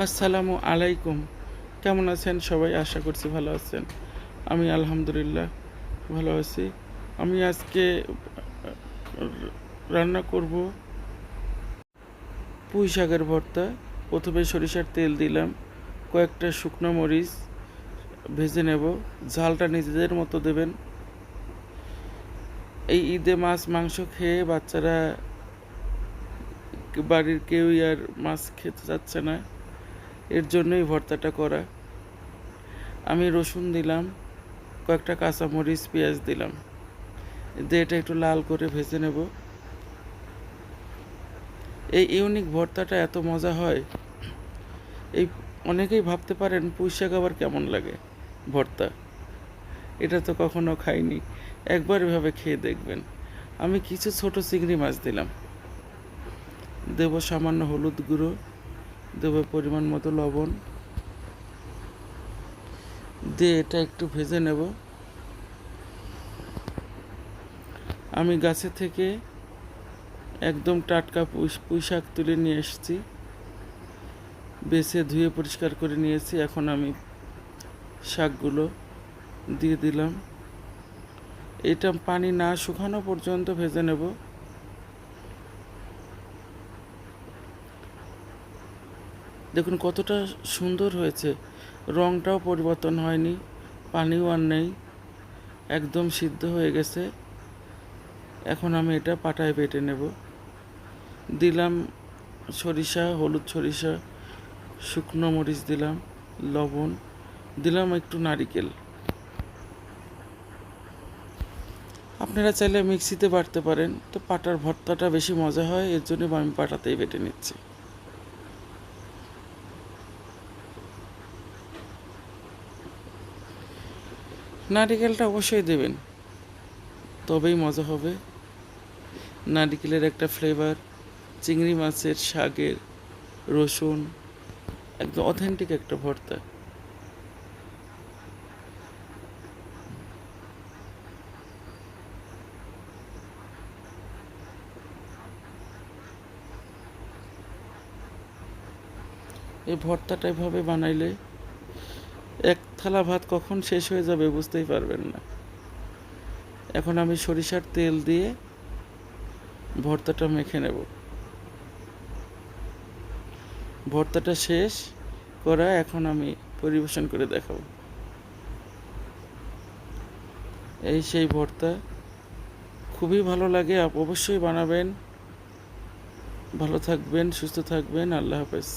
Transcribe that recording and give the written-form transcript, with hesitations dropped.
আসসালামু আলাইকুম। কেমন আছেন সবাই? আশা করছি ভালো আছেন। আমি আলহামদুলিল্লাহ ভালো আছি। আমি আজকে রান্না করব পুঁই শাকের ভর্তা। প্রথমে সরিষার তেল দিলাম, কয়েকটা শুকনো মরিচ ভেজে নেব। ঝালটা নিজেদের মতো দেবেন। এই ঈদে মাছ মাংস খেয়ে বাচ্চারা বাড়ির কেউই আর মাছ খেতে চাচ্ছে না, এর জন্যই ভর্তাটা করা। আমি রসুন দিলাম, কয়েকটা কাঁচামরিচ, পেঁয়াজ দিলাম, দিয়ে এটা একটু লাল করে ভেজে নেব। এই ইউনিক ভর্তাটা এত মজা হয়, এই অনেকেই ভাবতে পারেন পুঁই শাক আবার কেমন লাগে ভর্তা, এটা তো কখনো খাইনি, একবার এভাবে খেয়ে দেখবেন। আমি কিছু ছোট চিংড়ি মাছ দিলাম, দেব সামান্য হলুদ গুঁড়ো, দেব পরিমাণ মতো লবণ, দিয়ে এটা একটু ভেজে নেব। আমি গাছে থেকে একদম টাটকা পুঁই শাক তুলে নিয়ে এসেছি, বেছে ধুয়ে পরিষ্কার করে নিয়েছি। এখন আমি শাকগুলো দিয়ে দিলাম। এটা পানি না শুকানো পর্যন্ত ভেজে নেব। দেখুন কতটা সুন্দর হয়েছে, রঙটাও পরিবর্তন হয়নি, পানিও আর নেই, একদম সিদ্ধ হয়ে গেছে। এখন আমি এটা পাটায় বেটে নেব। দিলাম সরিষা, হলুদ সরিষা, শুকনো মরিচ দিলাম, লবণ দিলাম, একটু নারিকেল। আপনারা চাইলে মিক্সিতে বাটতে পারেন, তো পাটার ভর্তাটা বেশি মজা হয়, এর জন্য আমি পাটাতেই বেটে নিচ্ছি। নারিকেলটা অবশ্যই দেবেন, তবেই মজা হবে। নারিকেলের একটা ফ্লেভার, চিংড়ি মাছের, শাকের, রসুন, একদম অথেন্টিক একটা ভর্তা। এই ভর্তাটা এভাবে বানাইলে এক থালা ভাত কখন শেষ হয়ে যাবে বুঝতেই পারবেন না। এখন আমি সরিষার তেল দিয়ে ভর্তাটা মেখে নেব। ভর্তাটা শেষ করা, এখন আমি পরিবেশন করে দেখাবো। এই সেই ভর্তা, খুবই ভালো লাগে, অবশ্যই বানাবেন। ভালো থাকবেন, সুস্থ থাকবেন, আল্লাহ হাফেজ।